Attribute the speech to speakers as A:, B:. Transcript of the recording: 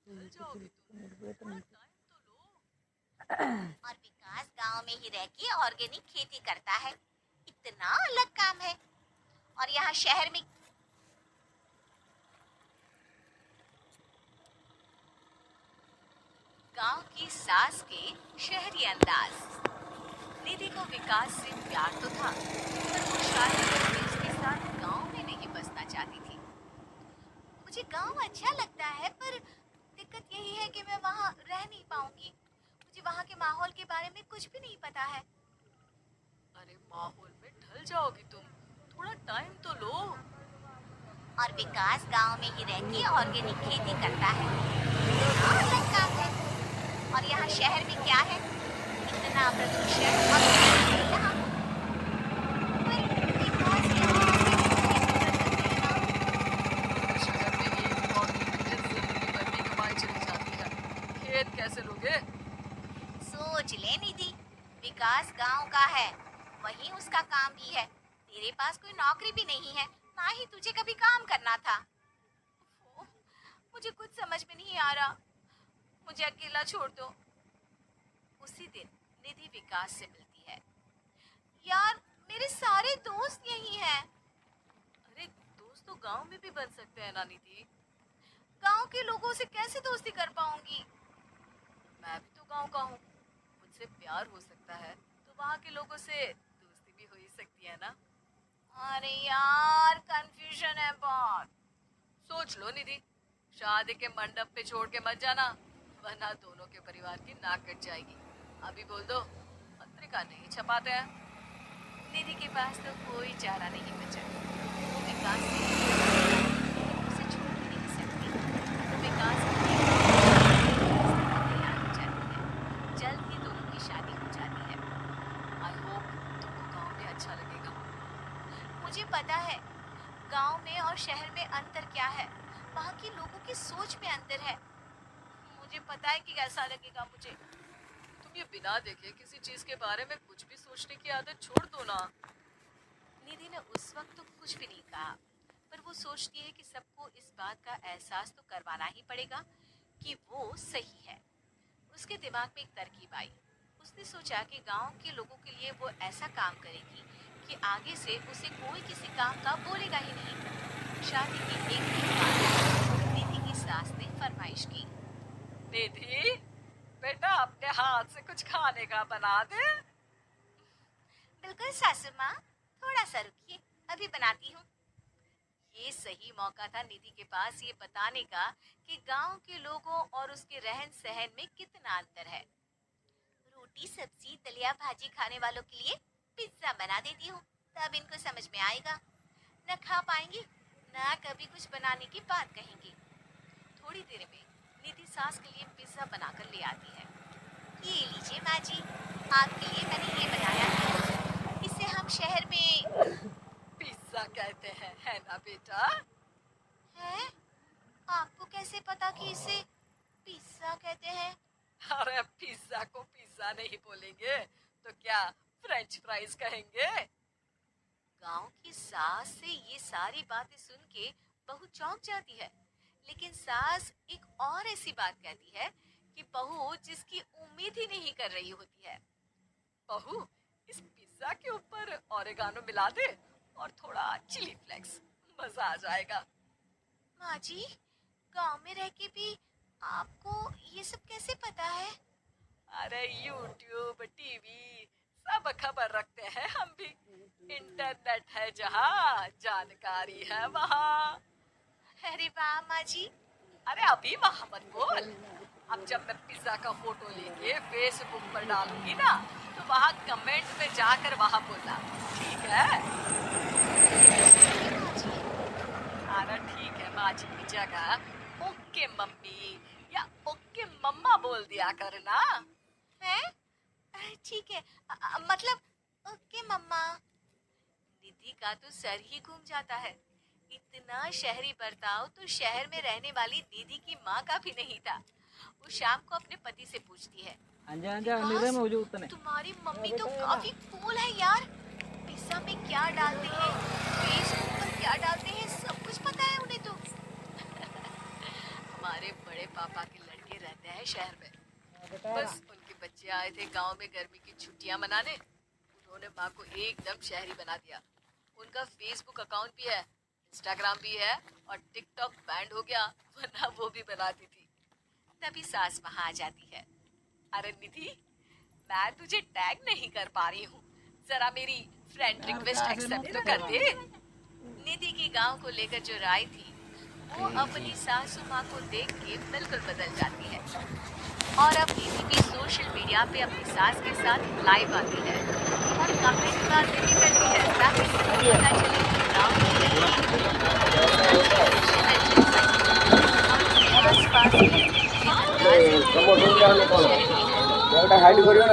A: ढल जाओगे तुम, थोड़ा टाइम तो लो।
B: और विकास गांव में ही रह के ऑर्गेनिक खेती करता है। इतना अलग काम है। और यहाँ शहर में
A: गांव की सास के शहरी अंदाज। निधि को विकास से प्यार तो था, पर वो शादी करके उसके साथ गांव में नहीं बसना चाहती थी।
B: मुझे गांव अच्छा लगता है, पर दिक्कत यही है कि मैं वहाँ रह नहीं पाऊंगी। मुझे वहाँ के माहौल के बारे में कुछ भी नहीं पता है।
A: अरे माहौल में ढल जाओगी तुम, थोड़ा टाइम तो लो।
B: और विकास गांव में ही रह के ऑर्गेनिक खेती करता है। इतना अलग काम है। और यहाँ शहर में क्या है? इतना प्रदूषण और यहाँ पर विकास यहाँ आके खेती कर
A: शहर में एक और जिंदगी भर की कमाई चली जाती है, खेत कैसे लोगे?
B: सोच ले निधि, विकास गांव का है, वही उसका काम भी है। तेरे पास कोई नौकरी भी नहीं है, ना ही तुझे कभी काम करना था। ओह, मुझे कुछ समझ में नहीं आ रहा। मुझे अकेला छोड़ दो।
A: उसी दिन निधि विकास से मिलती है।
B: यार, मेरे सारे दोस्त यही हैं।
A: अरे दोस्त तो गांव में भी बन सकते हैं ना निधि।
B: गांव के लोगों से कैसे दोस्ती कर पाऊंगी?
A: मैं भी तो गांव का हूँ, मुझसे प्यार हो सकता है तो वहाँ के लोगों से दोस्ती भी हो ही सकती है ना।
B: अरे यार, कंफ्यूजन है बहुत।
A: सोच लो निधि, शादी के मंडप पे छोड़ के मत जाना, वरना दोनों के परिवार की नाक कट जाएगी। अभी बोल दो, पत्रिका नहीं छपाते हैं।
B: निधि के पास तो कोई चारा नहीं बचा। वो विकास से उसे छोड़ भी नहीं सकती। वो विकास को तैयार हो जाती है। जल्द ही दोनों की शादी हो जाती है।
A: आई होप तुमको गांव में अच्छा लगेगा।
B: मुझे पता है गांव में और शहर में अंतर क्या है। वहाँ के लोगों की सोच में अंतर है। मुझे पता है कि कैसा लगेगा मुझे।
A: तुम ये बिना देखे किसी चीज के बारे में कुछ भी सोचने की आदत छोड़ दो ना।
B: निधि ने उस वक्त तो कुछ भी नहीं कहा, पर वो सोचती है कि सबको इस बात का एहसास तो करवाना ही पड़ेगा कि वो सही है। उसके दिमाग में एक तरकीब आई। उसने सोचा कि गांव के लोगों के लिए वो ऐसा काम करेगी कि आगे से उसे कोई किसी काम का बोलेगा ही नहीं। शादी के एक दिन बाद निधि की सास ने फरमाइश की।
A: निधि बेटा, अपने हाथ से कुछ खाने का बना दे।
B: बिल्कुल सासू माँ, थोड़ा सा रुकिए, अभी बनाती हूँ। ये सही मौका था निधि के पास ये बताने का कि गांव के लोगों और उसके रहन सहन में कितना अंतर है। रोटी सब्जी दलिया भाजी खाने वालों के लिए पिज्जा बना देती हूँ, तब इनको समझ में आएगा। न खा पाएंगी, न कभी कुछ बनाने की बात कहेंगी। थोड़ी देर में निधि सास के लिए पिज्जा बनाकर ले आती है। ये लीजिए माँ जी, आपके लिए मैंने ये बनाया है। इसे हम शहर में
A: पिज्जा कहते हैं, है ना बेटा?
B: है। आपको कैसे पता कि इसे पिज्जा कहते हैं?
A: अरे पिज्जा को पिज्जा नहीं बोलेंगे तो क्या फ्रेंच फ्राइज कहेंगे?
B: गांव की सास से ये सारी बातें सुन के बहू चौंक जाती है। लेकिन सास एक और ऐसी बात कहती है कि बहू जिसकी उम्मीद ही नहीं कर रही होती है।
A: बहू, इस पिज्जा के ऊपर ओरेगानो मिला दे और थोड़ा चिली फ्लेक्स, मजा आ जाएगा।
B: माँ जी, गांव में रह के भी आपको ये सब कैसे पता है?
A: अरे यूट्यूब टीवी सब खबर रखते हैं हम भी। इंटरनेट है जहाँ, जानकारी है वहाँ।
B: अरे वाह माँ जी।
A: अरे अभी वहाँ मत बोल। अब जब मैं पिज्जा का फोटो लेके फेसबुक पर डालूंगी ना, तो वहाँ कमेंट में जाकर वहाँ बोलना, ठीक है?
B: माँ जी।
A: अरे ठीक है, माँ जी की जगह ओके मम्मी या ओके मम्मा बोल दिया करना।
B: है? ठीक है। मतलब ओके मम्मा। निधि का तो सर ही घूम जाता है। इतना शहरी बर्ताव तो शहर में रहने वाली दीदी की माँ का भी नहीं था। वो शाम को अपने पति से पूछती है, विकास, तुम्हारी मम्मी तो काफी कूल है यार। पिज्जा में क्या डालते हैं, फेसबुक पर क्या डालते हैं, सब कुछ पता है उन्हें तो।
A: हमारे बड़े पापा
B: पापा के लड़के रहते हैं शहर में। बस उनके बच्चे आए थे गांव में गर्मी की छुट्टियां मनाने। उन्होंने माँ को एकदम शहरी बना दिया। उनका फेसबुक अकाउंट भी है, इंस्टाग्राम भी है और टिकटॉक बैंड हो गया, वरना वो भी बनाती थी। तभी सास वहां आ जाती है। अरे निधि, मैं तुझे टैग नहीं कर पा रही हूँ, जरा मेरी फ्रेंड रिक्वेस्ट एक्सेप्ट तो कर दे। निधि की गांव को लेकर जो राय थी वो अपनी सासू माँ को देख के बिल्कुल बदल जाती है और अब निधि भी सोशल मीडिया पे अपनी सास के साथ लाइव आती है और कमेंट बातें भी करती है ताकि सबको पता चले कि गांव की लड़की और उसके आसपास के अंदाज